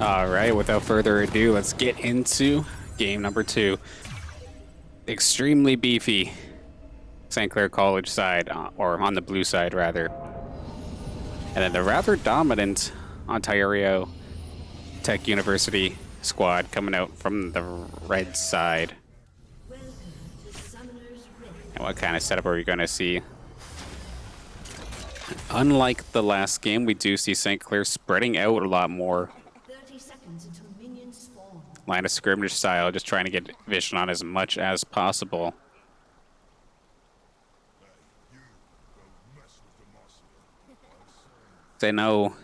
All right, without further ado, let's get into game number 2. Extremely beefy St. Clair College side, or on the blue side, rather. And then the rather dominant Ontario Tech University squad coming out from the red side. And what kind of setup are we going to see? Unlike the last game, we do see St. Clair spreading out a lot more. Line of scrimmage style, just trying to get vision on as much as possible. I know,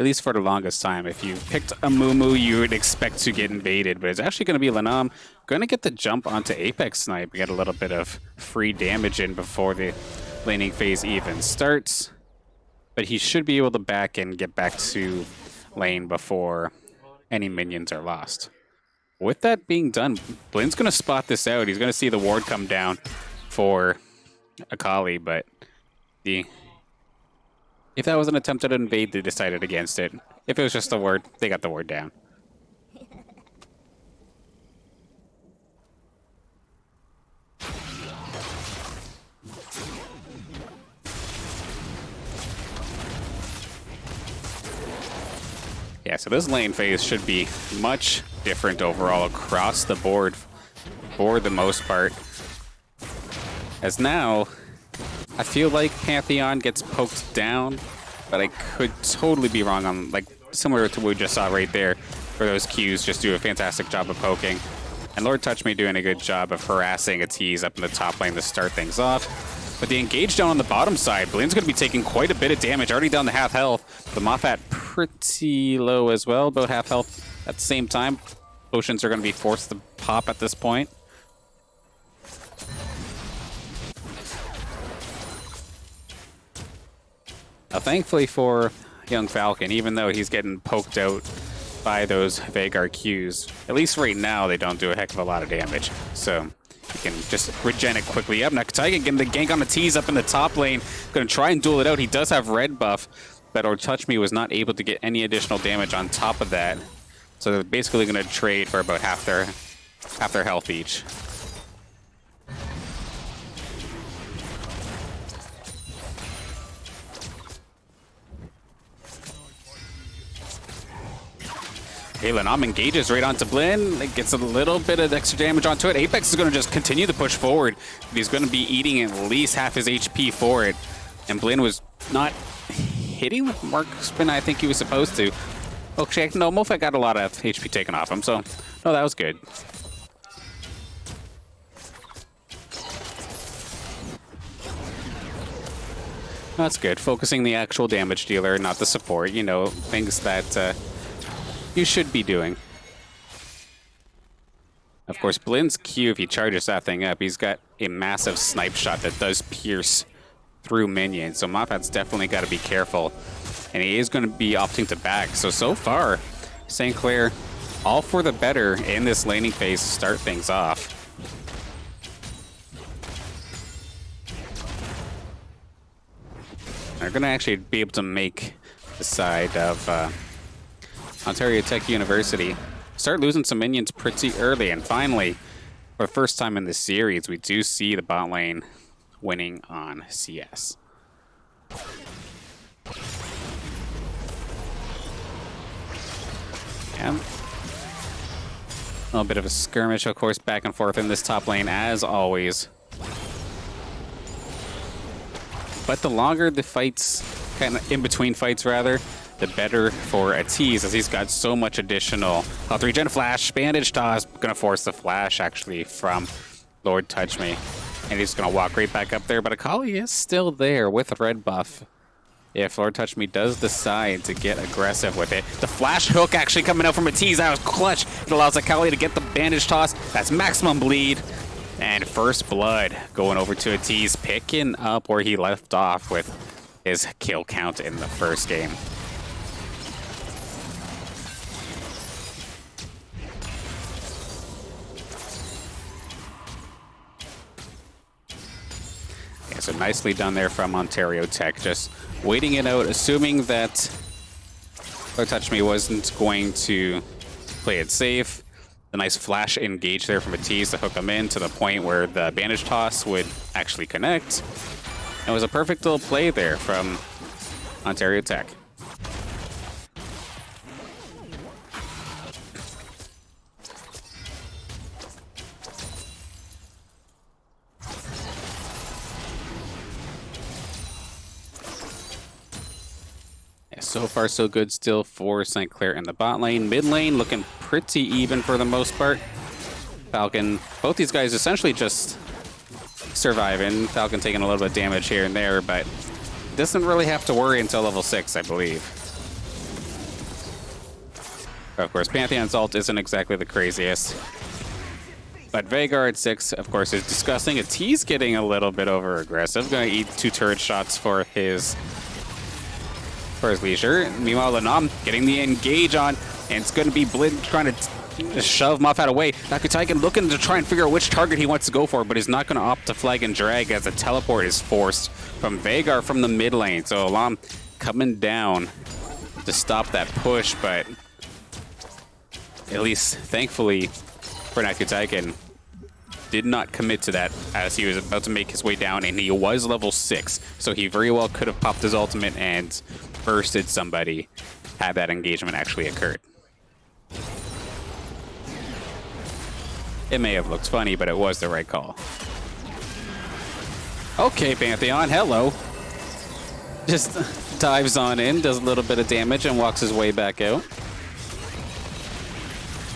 at least for the longest time, if you picked a Mumu, you would expect to get invaded, but it's actually going to be Lanam. Going to get the jump onto Apex Snipe, get a little bit of free damage in before the laning phase even starts. But he should be able to back and get back to lane before any minions are lost. With that being done, Blin's going to spot this out. He's going to see the ward come down for Akali, but if that was an attempt at an invade, they decided against it. If it was just a ward, they got the ward down. Yeah, so this lane phase should be much different overall across the board for the most part. As now, I feel like Pantheon gets poked down, but I could totally be wrong on, like, similar to what we just saw right there, where those Qs just do a fantastic job of poking. And Lord Touch Me doing a good job of harassing a tease up in the top lane to start things off. But the engage down on the bottom side, Blin's going to be taking quite a bit of damage, already down to half health. The Moffat pretty low as well, about half health at the same time. Potions are going to be forced to pop at this point. Now, thankfully for young Falcon, even though he's getting poked out by those Vagar Qs, at least right now they don't do a heck of a lot of damage. So you can just regen it quickly up. Now Taiga getting the gank on the tease up in the top lane. Going to try and duel it out. He does have red buff, but Or Touch Me was not able to get any additional damage on top of that. So they're basically going to trade for about half their health each. Lanam engages right onto Blin. It gets a little bit of extra damage onto it. Apex is going to just continue to push forward. He's going to be eating at least half his HP for it. And Blin was not hitting with Marksman I think he was supposed to. Okay, no, Moffat got a lot of HP taken off him, so no, that was good. That's good. Focusing the actual damage dealer, not the support. You know, things that you should be doing. Of course, Blin's Q, if he charges that thing up, he's got a massive snipe shot that does pierce through minions. So Moffat's definitely got to be careful. And he is going to be opting to back. So far, St. Clair all for the better in this laning phase to start things off. They're going to actually be able to make the side of Ontario Tech University start losing some minions pretty early, and finally, for the first time in this series, we do see the bot lane winning on CS. Yeah. A little bit of a skirmish, of course, back and forth in this top lane, as always. But the longer the fights, kind of in between fights rather, the better for a tease, as he's got so much additional health regen. Flash, bandage toss, gonna force the flash actually from Lord Touch Me. And he's gonna walk right back up there, but Akali is still there with red buff. If Lord Touch Me does decide to get aggressive with it. The flash hook actually coming out from a tease, that was clutch. It allows Akali to get the bandage toss. That's maximum bleed. And first blood going over to a tease, picking up where he left off with his kill count in the first game. Yeah, so nicely done there from Ontario Tech, just waiting it out, assuming that Lord Touch Me wasn't going to play it safe. The nice flash engage there from a tease to hook him in to the point where the bandage toss would actually connect. It was a perfect little play there from Ontario Tech. So far, so good still for St. Clair in the bot lane. Mid lane looking pretty even for the most part. Falcon, both these guys essentially just surviving. Falcon taking a little bit of damage here and there, but doesn't really have to worry until level 6, I believe. Of course, Pantheon's ult isn't exactly the craziest. But Veigar at 6, of course, is disgusting. He's getting a little bit over aggressive. Going to eat 2 turret shots for his leisure. Meanwhile, Lanam getting the engage on, and it's going to be Blinn trying to shove Moffat away. Nakutaikin looking to try and figure out which target he wants to go for, but he's not going to opt to flag and drag as a teleport is forced from Veigar from the mid lane. So Alam coming down to stop that push, but at least thankfully for Nakutaikin, did not commit to that as he was about to make his way down, and he was level 6, so he very well could have popped his ultimate and bursted somebody had that engagement actually occurred. It may have looked funny, but it was the right call. Okay, Pantheon, hello. Just dives on in, does a little bit of damage, and walks his way back out.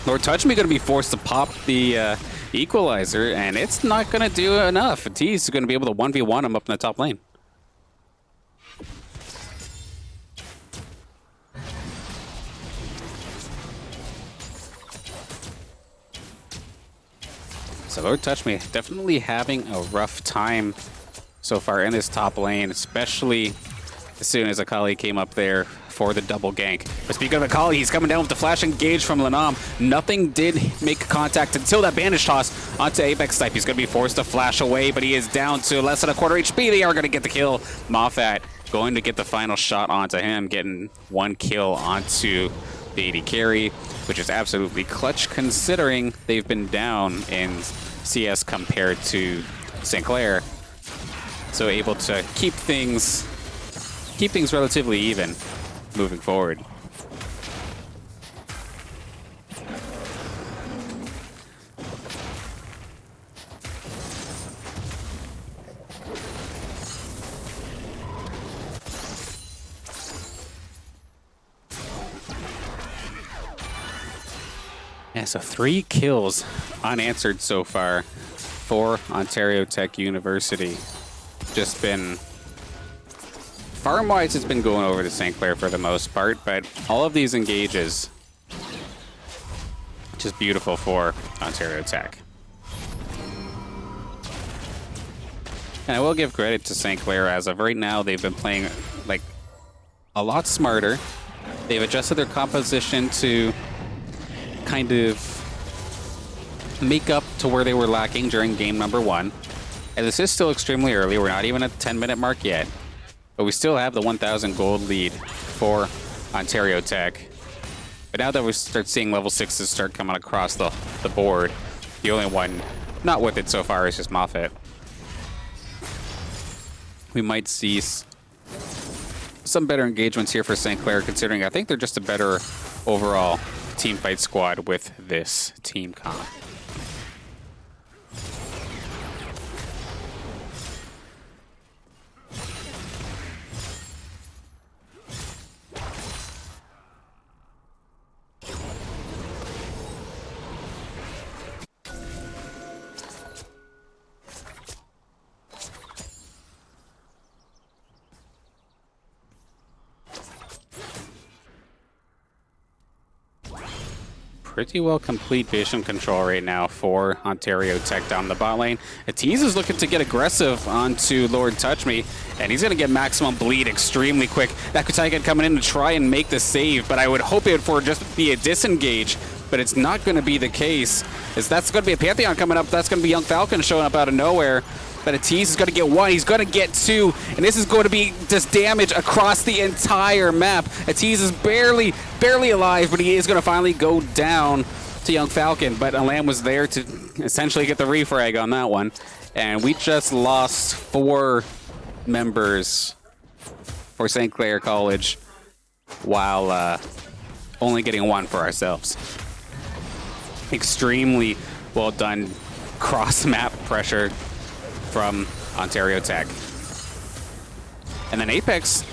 Lord Touch Me going to be forced to pop the equalizer, and it's not going to do enough. T's going to be able to 1v1 him up in the top lane. So Lord Touch Me definitely having a rough time so far in this top lane, especially as soon as Akali came up there for the double gank. But speaking of Akali, he's coming down with the flash engage from Lanam. Nothing did make contact until that bandage toss onto Apex Type. He's going to be forced to flash away, but he is down to less than a quarter HP. They are going to get the kill. Moffat going to get the final shot onto him, getting 1 kill onto the AD carry, which is absolutely clutch considering they've been down in CS compared to St. Clair. So able to keep things relatively even moving forward. Yeah, so 3 kills unanswered so far for Ontario Tech University. Just been farm-wise, it's been going over to St. Clair for the most part, but all of these engages, just beautiful for Ontario Tech. And I will give credit to St. Clair. As of right now, they've been playing like a lot smarter. They've adjusted their composition to kind of make up to where they were lacking during game number 1. And this is still extremely early. We're not even at the 10-minute mark yet. But we still have the 1,000 gold lead for Ontario Tech. But now that we start seeing level 6s start coming across the board, the only one not with it so far is just Moffat. We might see some better engagements here for St. Clair, considering I think they're just a better overall team fight squad with this team comp. Pretty well complete vision control right now for Ontario Tech down the bot lane. Atiz is looking to get aggressive onto Lord Touch Me, and he's going to get maximum bleed extremely quick. Nakutaikin coming in to try and make the save, but I would hope it for just be a disengage, but it's not going to be the case, as that's going to be a Pantheon coming up. That's going to be Young Falcon showing up out of nowhere. but Atiz is going to get one. He's going to get two, and this is going to be just damage across the entire map. Atiz is barely alive, but he is going to finally go down to Young Falcon, but Alam was there to essentially get the refrag on that one. And we just lost 4 members for St. Clair College while only getting 1 for ourselves. Extremely well done cross-map pressure from Ontario Tech. And then Apex,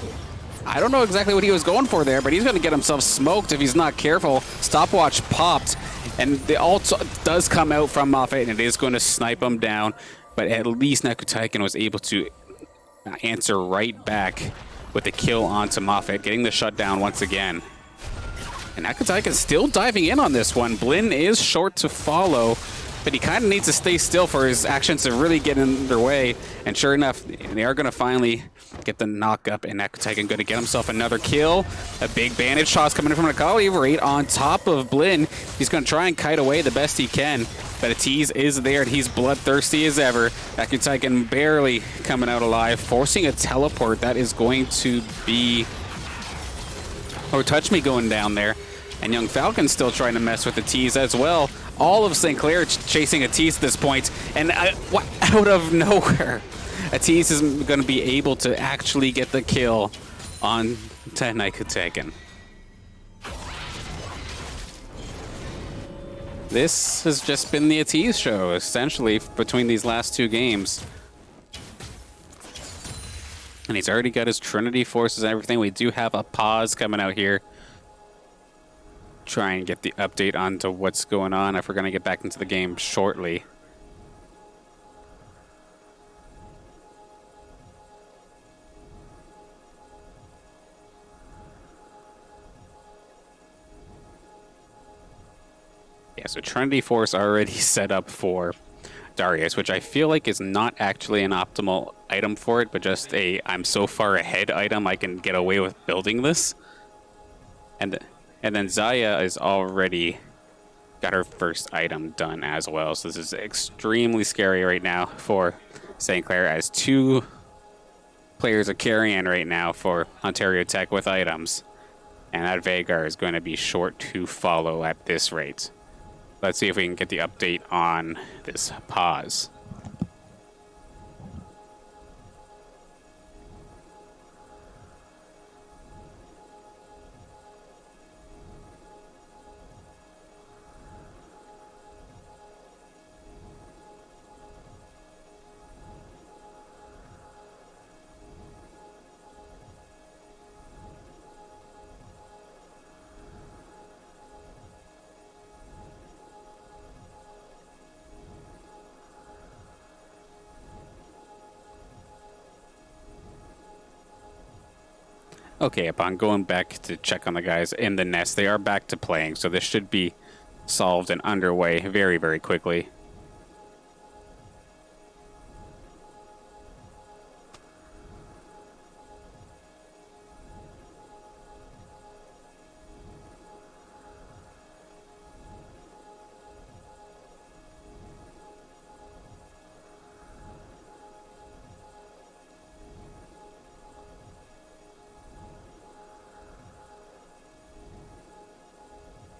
I don't know exactly what he was going for there, but he's going to get himself smoked if he's not careful. Stopwatch popped, and the ult does come out from Moffat, and it is going to snipe him down. But at least Nekutaikin was able to answer right back with the kill onto Moffat, getting the shutdown once again. And Nekutaikin still diving in on this one. Blinn is short to follow, but he kind of needs to stay still for his actions to really get in their way. And sure enough, they are going to finally get the knock up, and Nekutaikin going to get himself another kill. A big bandage toss coming in from Nakali right on top of Blinn. He's going to try and kite away the best he can, but Atiz is there, and he's bloodthirsty as ever. Nekutaikin barely coming out alive, forcing a teleport. That is going to be... or Touch Me going down there. And Young Falcon's still trying to mess with Atiz as well. All of St. Clair chasing Atiz at this point, and out of nowhere, Atiz is going to be able to actually get the kill on Nekutaikin. This has just been the Atiz show, essentially, between these last 2 games. And he's already got his Trinity forces and everything. We do have a pause coming out here. Try and get the update onto what's going on if we're going to get back into the game shortly. Yeah, so Trinity Force already set up for Darius, which I feel like is not actually an optimal item for it, but just a I'm so far ahead item I can get away with building this. And then Zaya is already got her first item done as well. So this is extremely scary right now for St. Clair, as 2 players are carrying right now for Ontario Tech with items. And that Vagar is going to be short to follow at this rate. Let's see if we can get the update on this pause. Okay, upon going back to check on the guys in the nest, they are back to playing, so this should be solved and underway very, very quickly.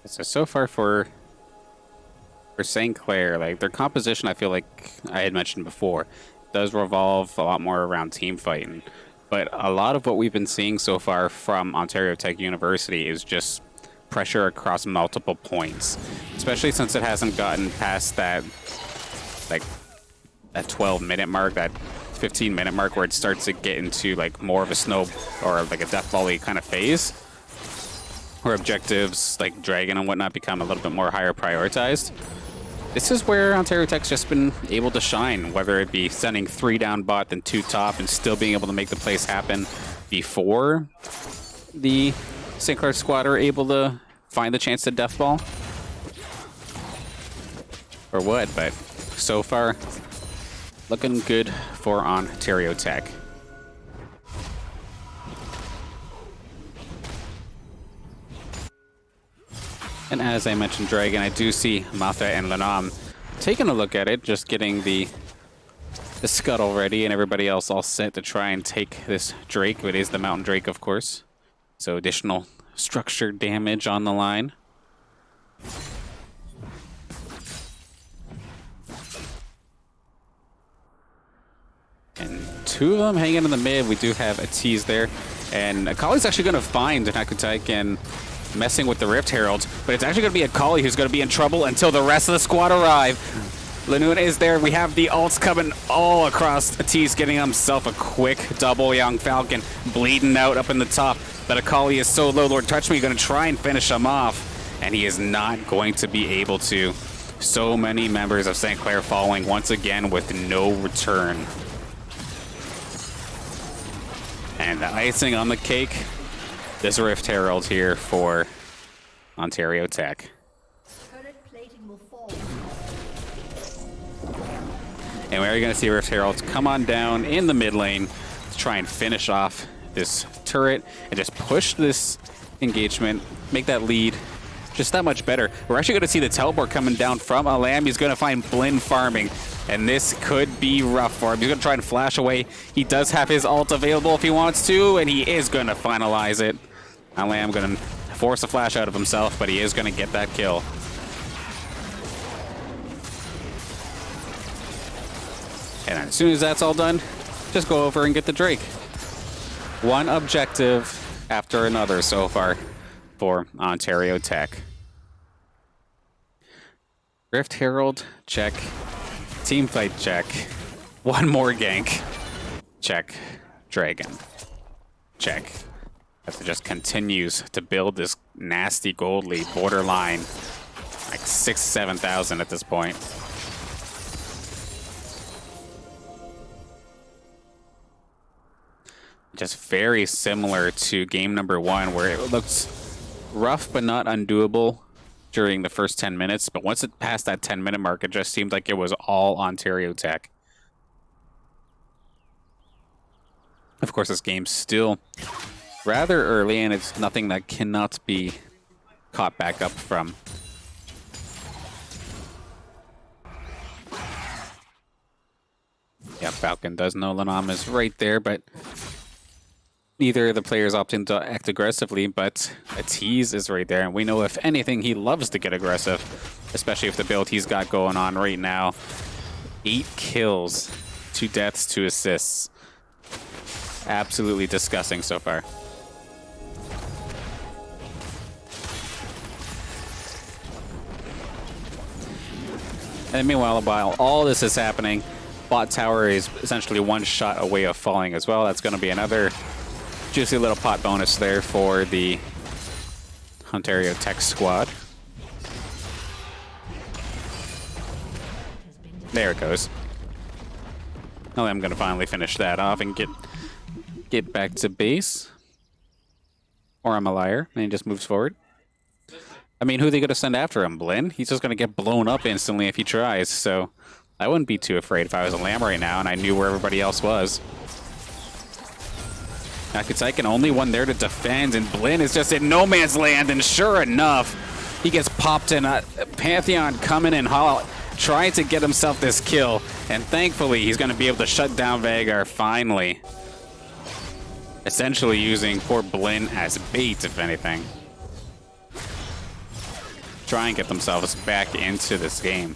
So far for St. Clair, like their composition, I feel like I had mentioned before, does revolve a lot more around team fighting. But a lot of what we've been seeing so far from Ontario Tech University is just pressure across multiple points, especially since it hasn't gotten past that, like, that 12-minute mark, that 15-minute mark where it starts to get into like more of a snow or like a death volley kind of phase, where objectives like Dragon and whatnot become a little bit more higher prioritized. This is where Ontario Tech's just been able to shine, whether it be sending 3 down bot, then 2 top, and still being able to make the plays happen before the St. Clair squad are able to find the chance to death ball. Or what, but so far, looking good for Ontario Tech. And as I mentioned Dragon, I do see Mafia and Lanam taking a look at it, just getting the the scuttle ready and everybody else all set to try and take this Drake. It is the Mountain Drake, of course. So additional structure damage on the line. And two of them hanging in the mid. We do have a tease there. And Akali's actually going to find Nakutai and messing with the Rift Herald. But it's actually going to be Akali who's going to be in trouble until the rest of the squad arrive. Lanuna is there. We have the ults coming all across. Tease getting himself a quick double. Young Falcon bleeding out up in the top. But Akali is so low. Lord Touch Me going to try and finish him off. And he is not going to be able to. So many members of St. Clair falling once again with no return. And the icing on the cake, this Rift Herald here for Ontario Tech. And we're going to see Rift Herald come on down in the mid lane to try and finish off this turret and just push this engagement, make that lead just that much better. We're actually going to see the teleport coming down from Alam. He's going to find Blinn farming. And this could be rough for him. He's going to try and flash away. He does have his ult available if he wants to, and he is going to finalize it. Alam going to force a flash out of himself, but he is going to get that kill. And as soon as that's all done, just go over and get the Drake. One objective after another so far for Ontario Tech. Rift Herald, check. Teamfight, check. One more gank. Check. Dragon. Check. As it just continues to build this nasty gold lead, borderline like 6,000-7,000 at this point. Just very similar to game number 1, where it looked rough but not undoable during the first 10 minutes, but once it passed that 10-minute mark, it just seemed like it was all Ontario Tech. Of course, this game's still rather early, and it's nothing that cannot be caught back up from. Yeah, Falcon does know Lanam is right there, but neither of the players opting to act aggressively, but a tease is right there. And we know, if anything, he loves to get aggressive, especially with the build he's got going on right now. 8 kills, 2 deaths, 2 assists. Absolutely disgusting so far. And meanwhile, while all this is happening, bot tower is essentially 1 shot away of falling as well. That's going to be another juicy little pot bonus there for the Ontario Tech squad. There it goes. Oh, I'm going to finally finish that off and get back to base. Or I'm a liar, and he just moves forward. I mean, who are they going to send after him? Blinn? He's just going to get blown up instantly if he tries, so I wouldn't be too afraid if I was a lamb right now and I knew where everybody else was. Nakutai only one there to defend, and Blinn is just in no man's land, and sure enough, he gets popped in. Pantheon coming in hot, trying to get himself this kill, and thankfully he's going to be able to shut down Vagar finally. Essentially using poor Blinn as bait, if anything. Try and get themselves back into this game.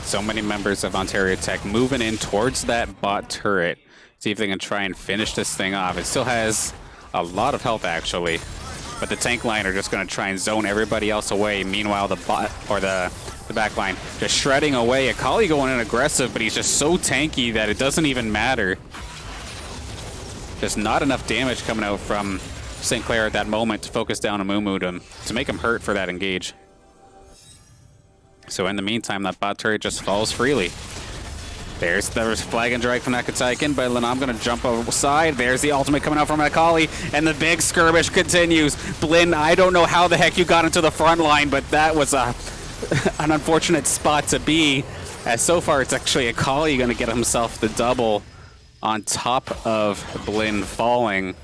So many members of Ontario Tech moving in towards that bot turret. See if they can try and finish this thing off. It still has a lot of health, actually. But the tank line are just going to try and zone everybody else away. Meanwhile, the bot, or the back line, just shredding away. Akali going in aggressive, but he's just so tanky that it doesn't even matter. Just not enough damage coming out from St. Clair at that moment to focus down Amumu to make him hurt for that engage. So in the meantime, that bot turret just falls freely. There's the flag and drag from Nakataiken, but Lanam going to jump aside. There's the ultimate coming out from Akali, and the big skirmish continues. Blinn, I don't know how the heck you got into the front line, but that was an unfortunate spot to be. As so far, it's actually Akali going to get himself the double on top of Blinn falling.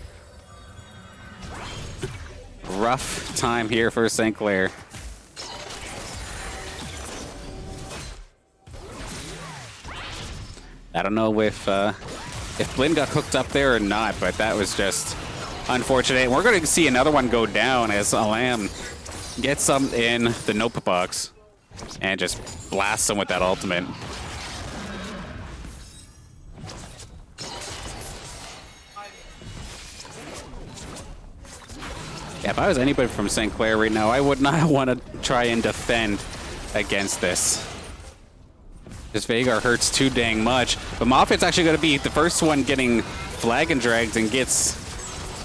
rough time here for St. Clair. I don't know if Blinn got hooked up there or not, but that was just unfortunate. We're going to see another one go down as Alam gets some in the nope box and just blasts him with that ultimate. Yeah, if I was anybody from St. Clair right now, I would not want to try and defend against this. This Veigar hurts too dang much. But Moffat's actually going to be the first one getting flag and dragged and gets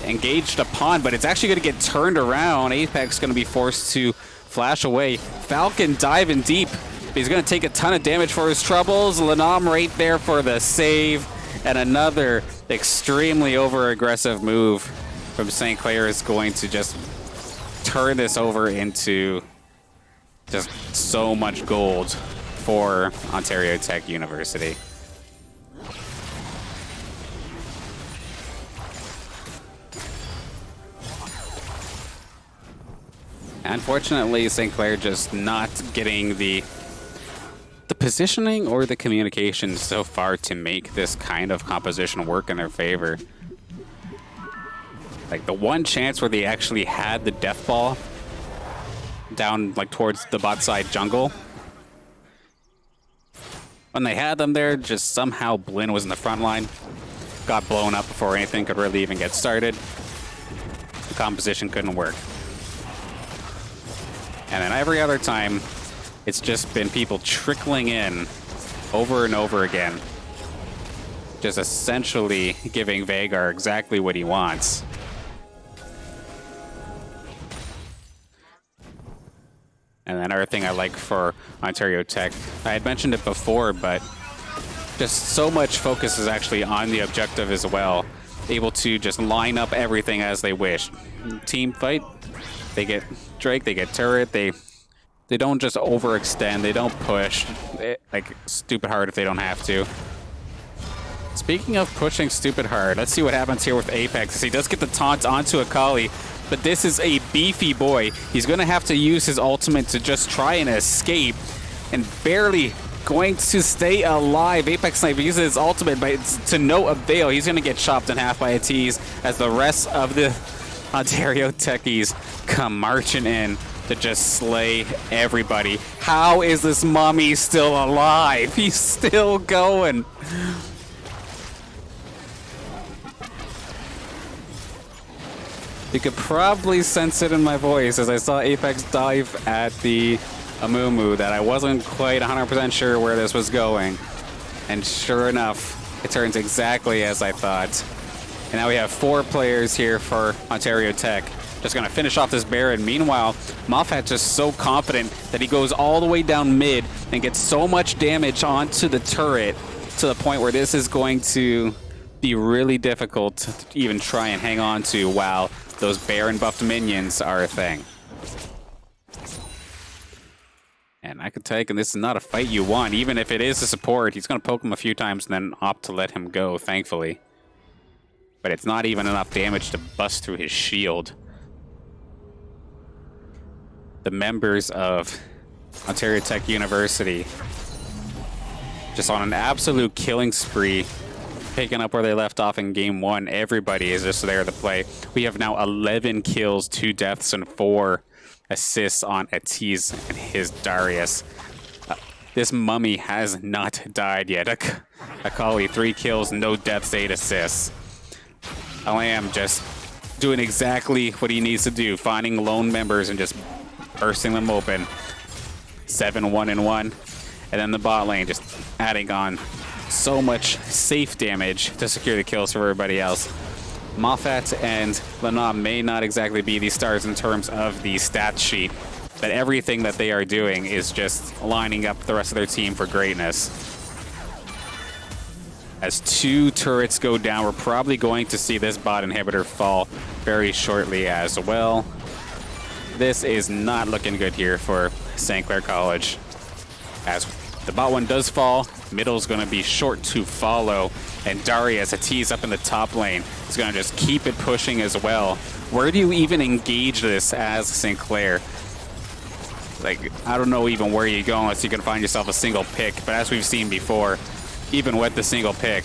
engaged upon, but it's actually going to get turned around. Apex going to be forced to flash away. Falcon diving deep. He's going to take a ton of damage for his troubles. Lenam right there for the save. And another extremely over-aggressive move from St. Clair is going to just turn this over into just so much gold for Ontario Tech University. Unfortunately, St. Clair just not getting the positioning or the communication so far to make this kind of composition work in their favor. Like the one chance where they actually had the death ball down like towards the bot side jungle. When they had them there, just somehow Blinn was in the front line. Got blown up before anything could really even get started. The composition couldn't work. And then every other time, it's just been people trickling in over and over again. Just essentially giving Veigar exactly what he wants. And another thing I like for Ontario Tech, I had mentioned it before, but just so much focus is actually on the objective as well. Able to just line up everything as they wish. Team fight, they get Drake, they get turret, they don't just overextend, they don't push like stupid hard if they don't have to. Speaking of pushing stupid hard, let's see what happens here with Apex. He does get the taunt onto Akali, but this is a beefy boy. He's going to have to use his ultimate to just try and escape, and barely going to stay alive. Apex Sniper uses his ultimate, but it's to no avail. He's going to get chopped in half by a tease as the rest of the Ontario Techies come marching in to just slay everybody. How is this mummy still alive? He's still going. You could probably sense it in my voice as I saw Apex dive at the Amumu that I wasn't quite 100% sure where this was going. And sure enough, it turns exactly as I thought. And now we have 4 players here for Ontario Tech. Just going to finish off this Baron. Meanwhile, Moffat's just so confident that he goes all the way down mid and gets so much damage onto the turret to the point where this is going to be really difficult to even try and hang on to while those Baron buffed minions are a thing. And I could take, and this is not a fight you want, even if it is a support. He's going to poke him a few times and then opt to let him go, thankfully. But it's not even enough damage to bust through his shield. The members of Ontario Tech University just on an absolute killing spree, picking up where they left off in game 1. Everybody is just there to play. We have now 11 kills, 2 deaths, and 4 assists on Atiz and his Darius. This mummy has not died yet. Akali, 3 kills, no deaths, 8 assists. Alam just doing exactly what he needs to do, finding lone members and just bursting them open. 7-1-1. And then the bot lane just adding on so much safe damage to secure the kills for everybody else. Moffat and Lenam may not exactly be the stars in terms of the stat sheet, but everything that they are doing is just lining up the rest of their team for greatness. As 2 turrets go down, we're probably going to see this bot inhibitor fall very shortly as well. This is not looking good here for St. Clair College. As the bot one does fall, middle's going to be short to follow, and Darius, a tease up in the top lane, is going to just keep it pushing as well. Where do you even engage this as St. Clair? Like, I don't know even where you go unless you can find yourself a single pick. But as we've seen before, even with the single pick,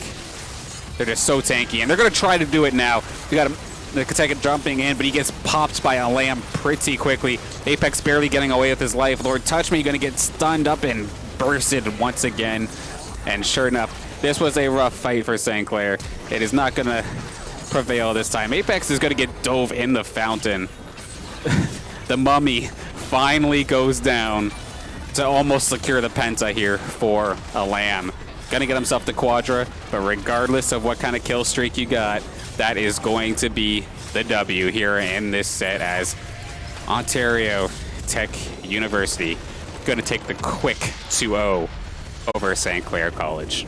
they're just so tanky. And they're going to try to do it now. You got the Kateka jumping in, but he gets popped by a lamb pretty quickly. Apex barely getting away with his life. Lord Touch Me going to get stunned up and bursted once again. And sure enough, this was a rough fight for St. Clair. It is not going to prevail this time. Apex is going to get dove in the fountain. The mummy finally goes down to almost secure the penta here for a lamb. Gonna get himself the quadra, but regardless of what kind of kill streak you got, that is going to be the W here in this set as Ontario Tech University gonna take the quick 2-0 over St. Clair College.